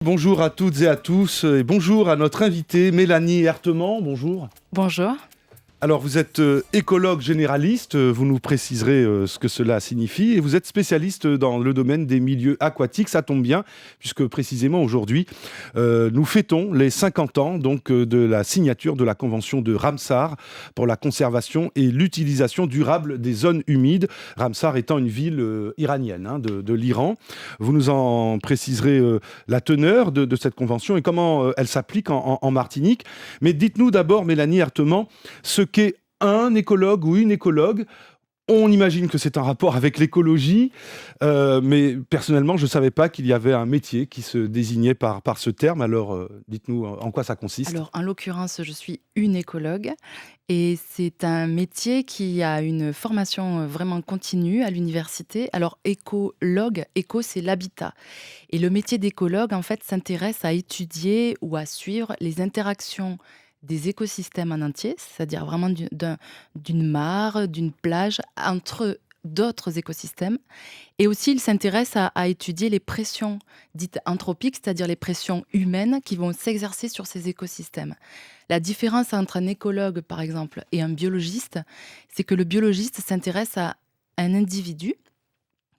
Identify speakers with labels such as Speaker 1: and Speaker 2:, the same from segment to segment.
Speaker 1: Bonjour à toutes et à tous et bonjour à notre invitée Mélanie Ertemann, bonjour.
Speaker 2: Bonjour.
Speaker 1: Alors vous êtes écologue généraliste, vous nous préciserez ce que cela signifie et vous êtes spécialiste dans le domaine des milieux aquatiques, ça tombe bien puisque précisément aujourd'hui nous fêtons les 50 ans donc de la signature de la convention de Ramsar pour la conservation et l'utilisation durable des zones humides, Ramsar étant une ville iranienne de l'Iran. Vous nous en préciserez la teneur de cette convention et comment elle s'applique en Martinique. Mais dites-nous d'abord Mélanie Ertemann, ce qu'est un écologue ou une écologue. On imagine que c'est un rapport avec l'écologie, mais personnellement, je ne savais pas qu'il y avait un métier qui se désignait par ce terme. Alors, dites-nous en quoi ça consiste.
Speaker 2: Alors, en l'occurrence, je suis une écologue et c'est un métier qui a une formation vraiment continue à l'université. Alors, écologue, éco, c'est l'habitat. Et le métier d'écologue, en fait, s'intéresse à étudier ou à suivre les interactions des écosystèmes en entier, c'est-à-dire vraiment d'une mare, d'une plage, entre d'autres écosystèmes. Et aussi, il s'intéresse à étudier les pressions dites anthropiques, c'est-à-dire les pressions humaines qui vont s'exercer sur ces écosystèmes. La différence entre un écologue, par exemple, et un biologiste, c'est que le biologiste s'intéresse à un individu,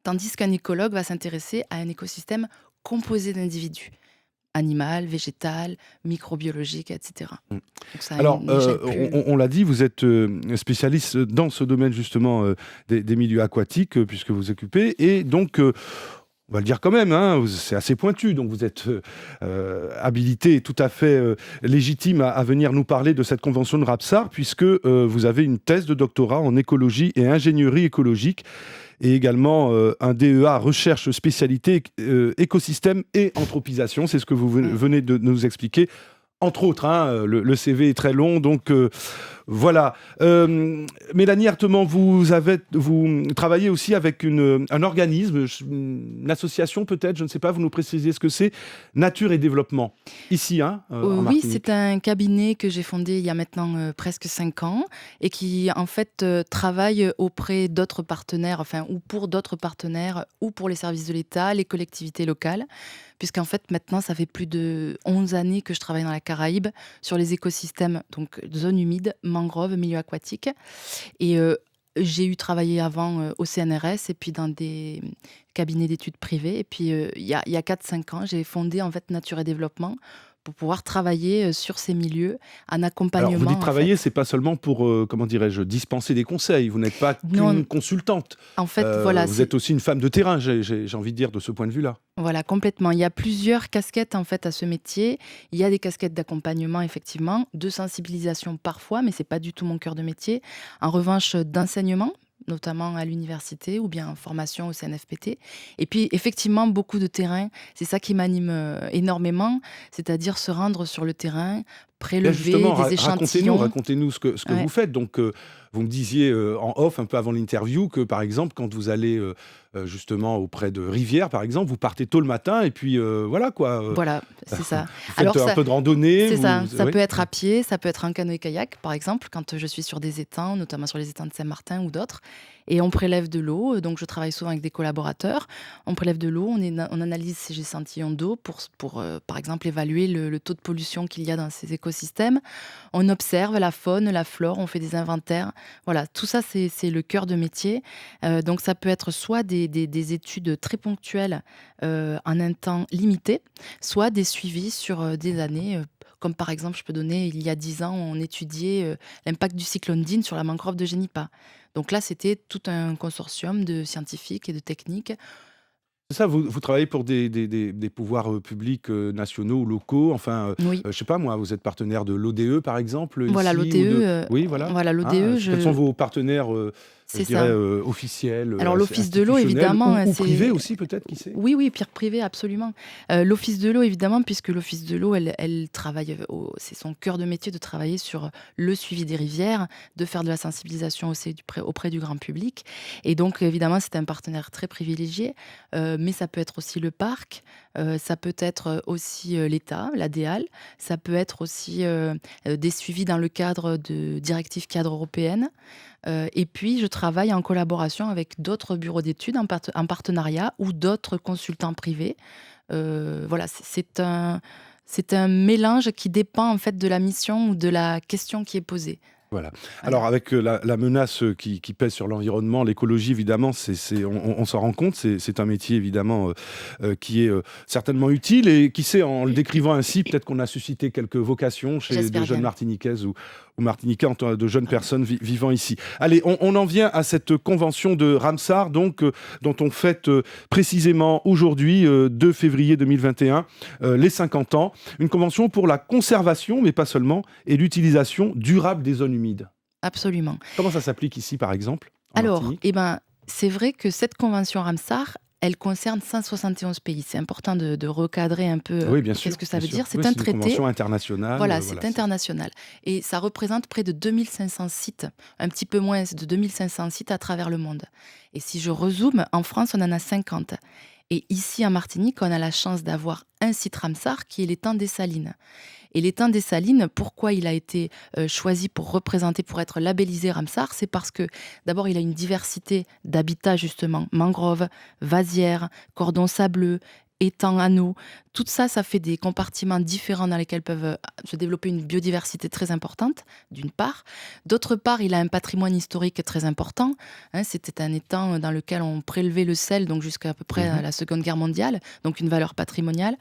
Speaker 2: tandis qu'un écologue va s'intéresser à un écosystème composé d'individus, animal, végétal, microbiologique, etc.
Speaker 1: Mm.
Speaker 2: Donc ça a
Speaker 1: Alors,
Speaker 2: une échelle plus...
Speaker 1: on l'a dit, vous êtes spécialiste dans ce domaine justement des milieux aquatiques, puisque vous occupez, et donc... on va le dire quand même, c'est assez pointu, donc vous êtes habilité et tout à fait légitime à venir nous parler de cette convention de Ramsar, puisque vous avez une thèse de doctorat en écologie et ingénierie écologique, et également un DEA recherche spécialité écosystème et anthropisation, c'est ce que vous venez de nous expliquer. Entre autres, le CV est très long, donc voilà. Mélanie Ertemann, vous travaillez aussi avec un organisme, une association peut-être, je ne sais pas, vous nous précisez ce que c'est, Nature et Développement, ici, en
Speaker 2: Oui,
Speaker 1: Martinique.
Speaker 2: c'est un cabinet que j'ai fondé il y a maintenant presque 5 ans et qui, en fait, travaille auprès d'autres partenaires, enfin, ou pour d'autres partenaires, ou pour les services de l'État, les collectivités locales, puisqu'en fait, maintenant, ça fait plus de 11 années que je travaille dans la Caraïbe sur les écosystèmes, donc zones humides, mangroves, milieux aquatiques. Et j'ai travaillé avant au CNRS et puis dans des cabinets d'études privés. Et puis, il y a 4-5 ans, j'ai fondé en fait Nature et Développement pour pouvoir travailler sur ces milieux en
Speaker 1: Alors, vous
Speaker 2: accompagnement,
Speaker 1: dites
Speaker 2: en
Speaker 1: travailler,
Speaker 2: fait.
Speaker 1: c'est pas seulement pour, comment dirais-je, dispenser des conseils. Vous n'êtes pas
Speaker 2: Non,
Speaker 1: qu'une consultante.
Speaker 2: en fait, voilà,
Speaker 1: Vous êtes aussi une femme de terrain, j'ai envie de dire, de ce point de vue-là.
Speaker 2: voilà, complètement. Il y a plusieurs casquettes en fait à ce métier. Il y a des casquettes d'accompagnement, effectivement, de sensibilisation parfois, mais c'est pas du tout mon cœur de métier. En revanche, d'enseignement, notamment à l'université ou bien en formation au CNFPT. Et puis, effectivement, beaucoup de terrain. C'est ça qui m'anime énormément, c'est-à-dire se rendre sur le terrain,
Speaker 1: Bien
Speaker 2: prélever
Speaker 1: justement,
Speaker 2: des échantillons.
Speaker 1: racontez-nous ce que
Speaker 2: Ouais.
Speaker 1: vous faites. Donc, vous me disiez en off, un peu avant l'interview, que par exemple, quand vous allez justement auprès de rivières, par exemple, vous partez tôt le matin et puis voilà quoi.
Speaker 2: Voilà, c'est ça.
Speaker 1: Vous faites
Speaker 2: Alors
Speaker 1: un
Speaker 2: ça,
Speaker 1: peu de randonnée.
Speaker 2: c'est ça. Ça
Speaker 1: Oui.
Speaker 2: peut être à pied, ça peut être en canoë-kayak, par exemple, quand je suis sur des étangs, notamment sur les étangs de Saint-Martin ou d'autres. Et on prélève de l'eau. Donc, je travaille souvent avec des collaborateurs. On prélève de l'eau, on analyse ces échantillons d'eau pour par exemple, évaluer le taux de pollution qu'il y a dans ces écosystèmes. On observe la faune, la flore, on fait des inventaires. Voilà, tout ça, c'est le cœur de métier. Donc, ça peut être soit des études très ponctuelles en un temps limité, soit des suivis sur des années. Comme par exemple, je peux donner, il y a 10 ans, on étudiait l'impact du cyclone Dean sur la mangrove de Genipa. Donc là, c'était tout un consortium de scientifiques et de techniques.
Speaker 1: C'est ça, vous travaillez pour des pouvoirs publics nationaux ou locaux. Enfin,
Speaker 2: Oui,
Speaker 1: je sais pas moi, vous êtes partenaire de l'ODE par exemple
Speaker 2: voilà
Speaker 1: ici
Speaker 2: l'ODE.
Speaker 1: ou de. Oui, voilà.
Speaker 2: Voilà
Speaker 1: Ah,
Speaker 2: l'ODE,
Speaker 1: quels sont vos partenaires, je
Speaker 2: c'est
Speaker 1: dirais,
Speaker 2: ça.
Speaker 1: officiels,
Speaker 2: Alors l'Office de l'eau,
Speaker 1: institutionnels
Speaker 2: évidemment,
Speaker 1: ou privés aussi peut-être, qui sait?
Speaker 2: oui, oui, pire privé, absolument. L'Office de l'eau, évidemment, puisque l'Office de l'eau, elle travaille, c'est son cœur de métier de travailler sur le suivi des rivières, de faire de la sensibilisation aussi auprès du grand public. Et donc, évidemment, c'est un partenaire très privilégié, mais ça peut être aussi le parc, ça peut être aussi l'État, la DEAL, ça peut être aussi des suivis dans le cadre de directives cadres européennes. Et puis, je travaille en collaboration avec d'autres bureaux d'études en partenariat ou d'autres consultants privés Voilà, c'est un mélange qui dépend en fait de la mission ou de la question qui est posée.
Speaker 1: Voilà.
Speaker 2: Voilà.
Speaker 1: Alors avec la menace qui pèse sur l'environnement, l'écologie évidemment, on s'en rend compte, c'est un métier évidemment qui est certainement utile et qui sait, en le décrivant ainsi, peut-être qu'on a suscité quelques vocations chez de
Speaker 2: J'espère
Speaker 1: jeunes
Speaker 2: bien.
Speaker 1: Martiniquaises ou Martiniquais, de jeunes personnes vivant ici. Allez, on en vient à cette convention de Ramsar, donc, dont on fête précisément aujourd'hui, 2 février 2021, les 50 ans. Une convention pour la conservation, mais pas seulement, et l'utilisation durable des zones humides.
Speaker 2: Absolument.
Speaker 1: Comment ça s'applique ici, par exemple, en
Speaker 2: Alors,
Speaker 1: Martinique?
Speaker 2: c'est vrai que cette convention Ramsar, elle concerne 171 pays. C'est important de recadrer un peu
Speaker 1: Oui, bien
Speaker 2: qu'est-ce
Speaker 1: sûr,
Speaker 2: que ça
Speaker 1: bien
Speaker 2: veut
Speaker 1: sûr.
Speaker 2: dire.
Speaker 1: Oui,
Speaker 2: C'est un
Speaker 1: c'est une
Speaker 2: traité,
Speaker 1: convention internationale.
Speaker 2: voilà,
Speaker 1: Voilà,
Speaker 2: c'est international. Et ça représente près de 2500 sites, un petit peu moins de 2500 sites à travers le monde. Et si je rezoome, en France, on en a 50. Et ici, en Martinique, on a la chance d'avoir un site Ramsar qui est l'étang des Salines. Et l'étang des Salines, pourquoi il a été choisi pour représenter, pour être labellisé Ramsar, c'est parce que d'abord il a une diversité d'habitats justement, mangroves, vasières, cordons sableux, étangs anneaux. Tout ça, ça fait des compartiments différents dans lesquels peuvent se développer une biodiversité très importante, d'une part. D'autre part, il a un patrimoine historique très important. Hein, c'était un étang dans lequel on prélevait le sel, donc jusqu'à peu près
Speaker 1: Mhm.
Speaker 2: la Seconde Guerre mondiale, donc une valeur patrimoniale.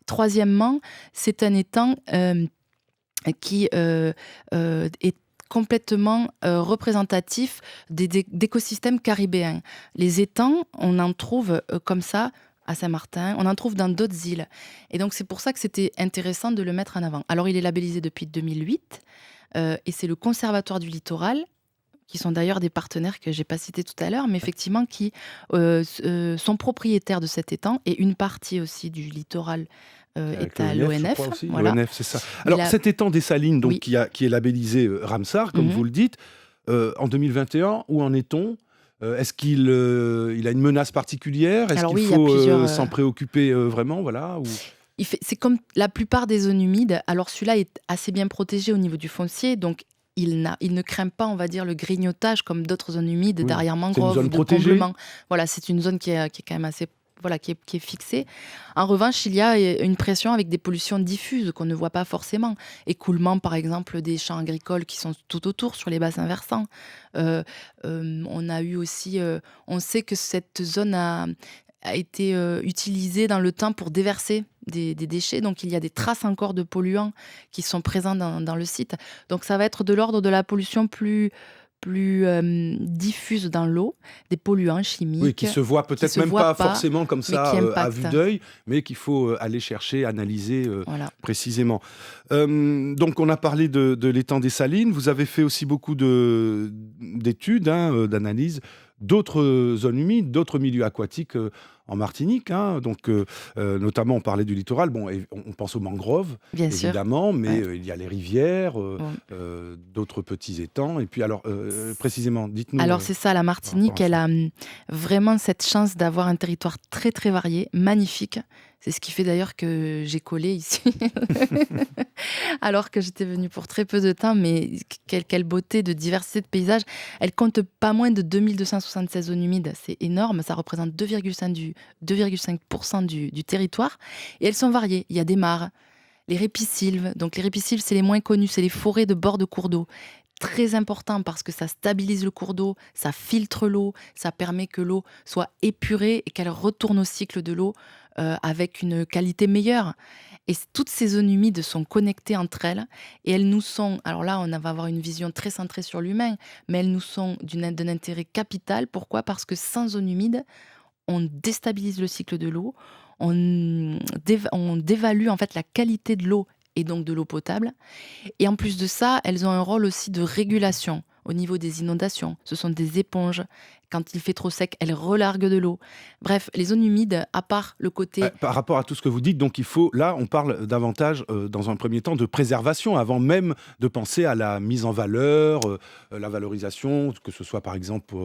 Speaker 2: Troisièmement, c'est un étang qui est complètement représentatif d'écosystèmes caribéens. Les étangs, on en trouve comme ça à Saint-Martin, on en trouve dans d'autres îles. Et donc c'est pour ça que c'était intéressant de le mettre en avant. Alors il est labellisé depuis 2008 et c'est le Conservatoire du littoral qui sont d'ailleurs des partenaires que j'ai pas cités tout à l'heure, mais effectivement qui sont propriétaires de cet étang et une partie aussi du littoral
Speaker 1: Avec
Speaker 2: est à
Speaker 1: l'ONF, je
Speaker 2: l'ONF.
Speaker 1: crois aussi.
Speaker 2: Voilà.
Speaker 1: L'ONF, c'est ça.
Speaker 2: Mais
Speaker 1: Alors,
Speaker 2: là,
Speaker 1: cet étang des Salines, donc,
Speaker 2: oui.
Speaker 1: qui est labellisé Ramsar, comme
Speaker 2: Mhm.
Speaker 1: vous le dites, en 2021, où en est-on? Est-ce qu'il a une menace particulière? Est-ce
Speaker 2: Alors
Speaker 1: qu'il
Speaker 2: oui, il y a
Speaker 1: faut
Speaker 2: plusieurs.
Speaker 1: s'en préoccuper vraiment, voilà, ou...
Speaker 2: C'est comme la plupart des zones humides. Alors celui-là est assez bien protégé au niveau du foncier, donc il ne craint pas, on va dire, le grignotage comme d'autres zones humides
Speaker 1: Oui,
Speaker 2: derrière
Speaker 1: c'est une
Speaker 2: mangroves ou
Speaker 1: zone
Speaker 2: de
Speaker 1: protégée?
Speaker 2: comblement. Voilà, c'est une zone qui est quand même assez, voilà, qui est fixée. En revanche, il y a une pression avec des pollutions diffuses qu'on ne voit pas forcément. Écoulement, par exemple, des champs agricoles qui sont tout autour sur les bassins versants. Euh, on a eu aussi, on sait que cette zone a été utilisée dans le temps pour déverser des déchets. Donc, il y a des traces encore de polluants qui sont présents dans le site. Donc, ça va être de l'ordre de la pollution plus diffuse dans l'eau, des polluants
Speaker 1: Oui,
Speaker 2: chimiques
Speaker 1: qui se voit
Speaker 2: qui
Speaker 1: peut-être
Speaker 2: se
Speaker 1: même
Speaker 2: voient
Speaker 1: pas
Speaker 2: pas,
Speaker 1: forcément comme
Speaker 2: mais
Speaker 1: ça
Speaker 2: qui
Speaker 1: à vue
Speaker 2: impactent.
Speaker 1: d'œil, mais qu'il faut aller chercher, analyser
Speaker 2: Voilà.
Speaker 1: précisément. Donc, on a parlé de l'étang des Salines. Vous avez fait aussi beaucoup d'études, hein, d'analyses d'autres zones humides, d'autres milieux aquatiques en Martinique, hein. Donc, notamment, on parlait du littoral. Bon, et on pense aux mangroves,
Speaker 2: Bien sûr.
Speaker 1: évidemment, mais
Speaker 2: Ouais.
Speaker 1: il y a les rivières,
Speaker 2: Bon.
Speaker 1: d'autres petits étangs. Et puis, alors, précisément, dites-nous
Speaker 2: Alors c'est ça, la
Speaker 1: par rapport
Speaker 2: Martinique,
Speaker 1: à
Speaker 2: elle
Speaker 1: ça.
Speaker 2: a vraiment cette chance d'avoir un territoire très très varié, magnifique. C'est ce qui fait d'ailleurs que j'ai collé ici, alors que j'étais venue pour très peu de temps, mais quelle beauté de diversité de paysages. Elle compte pas moins de 2276 zones humides, c'est énorme, ça représente 2,5% du territoire. Et elles sont variées, il y a des mares, les répisylves. Donc les répisylves, c'est les moins connus, c'est les forêts de bord de cours d'eau. Très important parce que ça stabilise le cours d'eau, ça filtre l'eau, ça permet que l'eau soit épurée et qu'elle retourne au cycle de l'eau avec une qualité meilleure. Et toutes ces zones humides sont connectées entre elles et elles nous sont, alors là on va avoir une vision très centrée sur l'humain, mais elles nous sont d'un intérêt capital. Pourquoi? Parce que sans zone humide, on déstabilise le cycle de l'eau, on dévalue en fait la qualité de l'eau et donc de l'eau potable. Et en plus de ça, elles ont un rôle aussi de régulation au niveau des inondations. Ce sont des éponges. Quand il fait trop sec, elles relarguent de l'eau. Bref, les zones humides, à part le côté...
Speaker 1: Par rapport à tout ce que vous dites, donc il faut, là, on parle davantage, dans un premier temps, de préservation, avant même de penser à la mise en valeur, la valorisation, que ce soit par exemple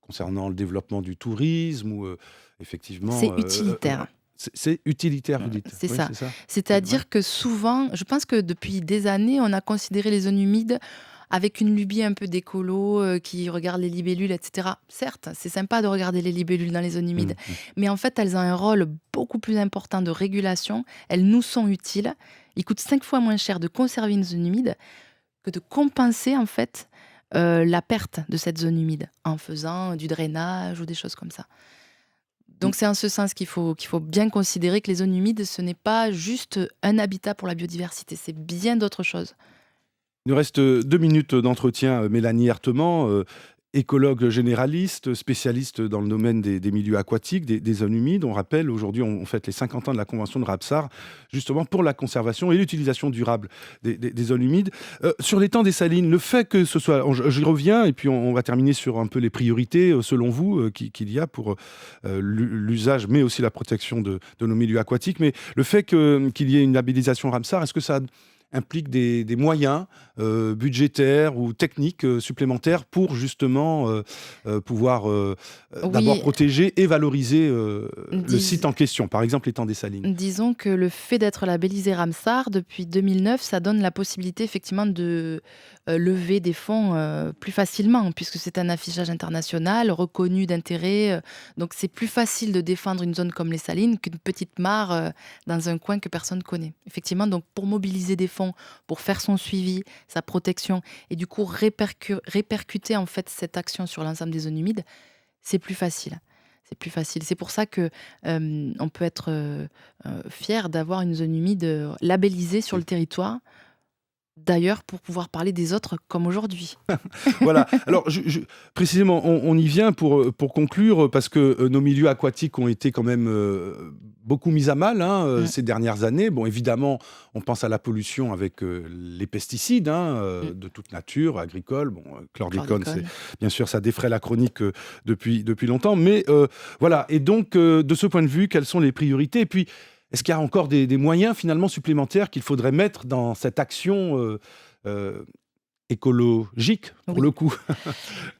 Speaker 1: concernant le développement du tourisme ou
Speaker 2: C'est
Speaker 1: effectivement...
Speaker 2: utilitaire.
Speaker 1: c'est utilitaire, vous dites.
Speaker 2: C'est
Speaker 1: Oui,
Speaker 2: ça.
Speaker 1: c'est ça. Ouais.
Speaker 2: C'est-à-dire que souvent, je pense que depuis des années, on a considéré les zones humides avec une lubie un peu d'écolo, qui regarde les libellules, et cetera. Certes, c'est sympa de regarder les libellules dans les zones humides,
Speaker 1: Mmh.
Speaker 2: mais en fait, elles ont un rôle beaucoup plus important de régulation. Elles nous sont utiles. Il coûte 5 fois moins cher de conserver une zone humide que de compenser, en fait, la perte de cette zone humide en faisant du drainage ou des choses comme ça.
Speaker 1: Mmh.
Speaker 2: Donc c'est en ce sens qu'il faut bien considérer que les zones humides, ce n'est pas juste un habitat pour la biodiversité, c'est bien d'autres choses.
Speaker 1: Il nous reste 2 minutes d'entretien. Mélanie Ertemand, écologue généraliste, spécialiste dans le domaine des milieux aquatiques, des zones humides. On rappelle, aujourd'hui, on fête les 50 ans de la Convention de Ramsar, justement pour la conservation et l'utilisation durable des zones humides. Sur l'étang des Salines, le fait que ce soit... J'y reviens, et puis on va terminer sur un peu les priorités, selon vous, qu'il y a pour l'usage, mais aussi la protection de nos milieux aquatiques. Mais le fait qu'il y ait une labellisation Ramsar, est-ce que ça implique des moyens budgétaires ou techniques supplémentaires pour justement pouvoir d'abord
Speaker 2: Oui,
Speaker 1: protéger et valoriser le site
Speaker 2: dis
Speaker 1: en question, par exemple l'étang des Salines.
Speaker 2: disons que le fait d'être labellisé Ramsar depuis 2009, ça donne la possibilité effectivement de, lever des fonds, plus facilement puisque c'est un affichage international reconnu d'intérêt, donc c'est plus facile de défendre une zone comme les Salines qu'une petite mare, dans un coin que personne connaît. Effectivement, donc pour mobiliser des fonds, pour faire son suivi, sa protection et du coup répercuter en fait cette action sur l'ensemble des zones humides, c'est plus facile. C'est plus facile. C'est pour ça que, on peut être, fier d'avoir une zone humide, labellisée sur le
Speaker 1: Oui.
Speaker 2: territoire. D'ailleurs, pour pouvoir parler des autres comme aujourd'hui.
Speaker 1: Voilà. Alors, précisément, on y vient pour conclure, parce que nos milieux aquatiques ont été quand même beaucoup mis à mal, hein,
Speaker 2: Mmh,
Speaker 1: ces dernières années. Bon, évidemment, on pense à la pollution avec les pesticides, hein,
Speaker 2: mmh.
Speaker 1: de toute nature, agricoles. Bon, chlordécone, c'est
Speaker 2: Chlordécone.
Speaker 1: bien sûr, ça défraie la chronique depuis longtemps. Mais voilà. Et donc, de ce point de vue, quelles sont les priorités? Et puis, est-ce qu'il y a encore des moyens finalement supplémentaires qu'il faudrait mettre dans cette action euh, écologique, pour
Speaker 2: Oui.
Speaker 1: le coup?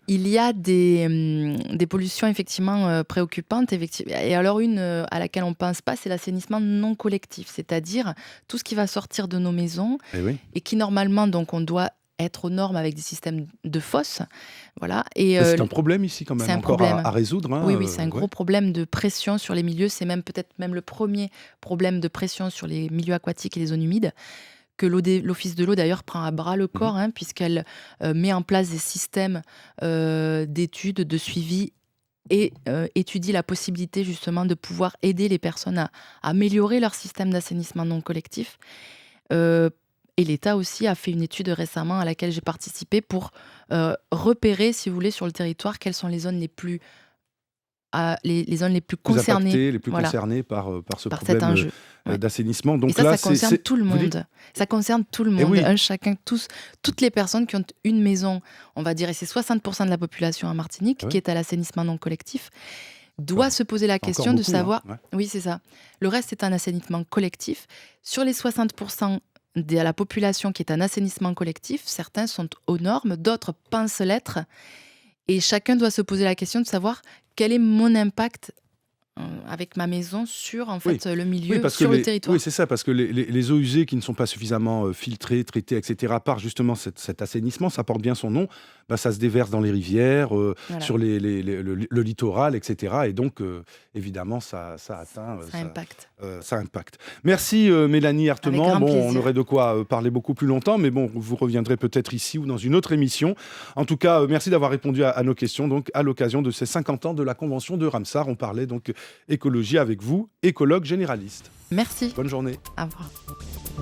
Speaker 2: Il y a des pollutions effectivement, préoccupantes et alors une, à laquelle on ne pense pas, c'est l'assainissement non collectif. C'est-à-dire tout ce qui va sortir de nos maisons
Speaker 1: Eh oui.
Speaker 2: et qui normalement donc on doit être aux normes avec des systèmes de fosses, voilà et
Speaker 1: Mais c'est un problème ici quand
Speaker 2: c'est
Speaker 1: même,
Speaker 2: un
Speaker 1: encore
Speaker 2: problème.
Speaker 1: à résoudre, hein,
Speaker 2: Oui, oui, c'est un
Speaker 1: ouais.
Speaker 2: gros problème de pression sur les milieux. C'est même peut-être même le premier problème de pression sur les milieux aquatiques et les zones humides que l'Office de l'eau d'ailleurs prend à bras le
Speaker 1: Mmh.
Speaker 2: corps, hein, puisqu'elle met en place des systèmes d'études, de suivi et étudie la possibilité justement de pouvoir aider les personnes à améliorer leur système d'assainissement non collectif. Euh, et l'État aussi a fait une étude récemment à laquelle j'ai participé pour repérer, si vous voulez, sur le territoire, quelles sont les zones les plus les zones les plus
Speaker 1: Plus
Speaker 2: concernées,
Speaker 1: impactés, les plus
Speaker 2: voilà,
Speaker 1: concernés par ce
Speaker 2: par cet
Speaker 1: problème,
Speaker 2: enjeu. Ouais.
Speaker 1: d'assainissement.
Speaker 2: Et
Speaker 1: Donc
Speaker 2: ça,
Speaker 1: là,
Speaker 2: ça concerne tout le
Speaker 1: vous dites?
Speaker 2: monde. Ça concerne tout le
Speaker 1: Eh
Speaker 2: monde,
Speaker 1: oui,
Speaker 2: un chacun, tous, toutes les personnes qui ont une maison, on va dire, et c'est 60% de la population en Martinique
Speaker 1: ah
Speaker 2: qui
Speaker 1: ouais,
Speaker 2: est à l'assainissement non collectif, doit
Speaker 1: encore
Speaker 2: se poser la
Speaker 1: encore
Speaker 2: question de
Speaker 1: beaucoup, hein,
Speaker 2: savoir,
Speaker 1: ouais.
Speaker 2: oui, c'est ça. Le reste est un assainissement collectif. Sur les 60% de la population qui est un assainissement collectif, certains sont aux normes, d'autres pensent l'être. Et chacun doit se poser la question de savoir quel est mon impact avec ma maison sur en
Speaker 1: Oui.
Speaker 2: fait le
Speaker 1: Oui,
Speaker 2: milieu,
Speaker 1: parce que
Speaker 2: sur le
Speaker 1: oui,
Speaker 2: territoire.
Speaker 1: c'est ça, parce que les eaux usées qui ne sont pas suffisamment filtrées, traitées, etc., par justement cet assainissement, ça porte bien son nom, bah, ça se déverse dans les rivières,
Speaker 2: Voilà,
Speaker 1: sur le littoral, etc. Et donc, évidemment, ça atteint,
Speaker 2: ça impacte.
Speaker 1: ça impacte. Merci Mélanie
Speaker 2: Avec
Speaker 1: Artemand.
Speaker 2: grand
Speaker 1: Bon, on
Speaker 2: plaisir.
Speaker 1: aurait de quoi parler beaucoup plus longtemps, mais bon, vous reviendrez peut-être ici ou dans une autre émission. En tout cas, merci d'avoir répondu à nos questions. Donc, à l'occasion de ces 50 ans de la Convention de Ramsar, on parlait donc écologie avec vous, écologue généraliste.
Speaker 2: Merci.
Speaker 1: Bonne journée.
Speaker 2: Au revoir.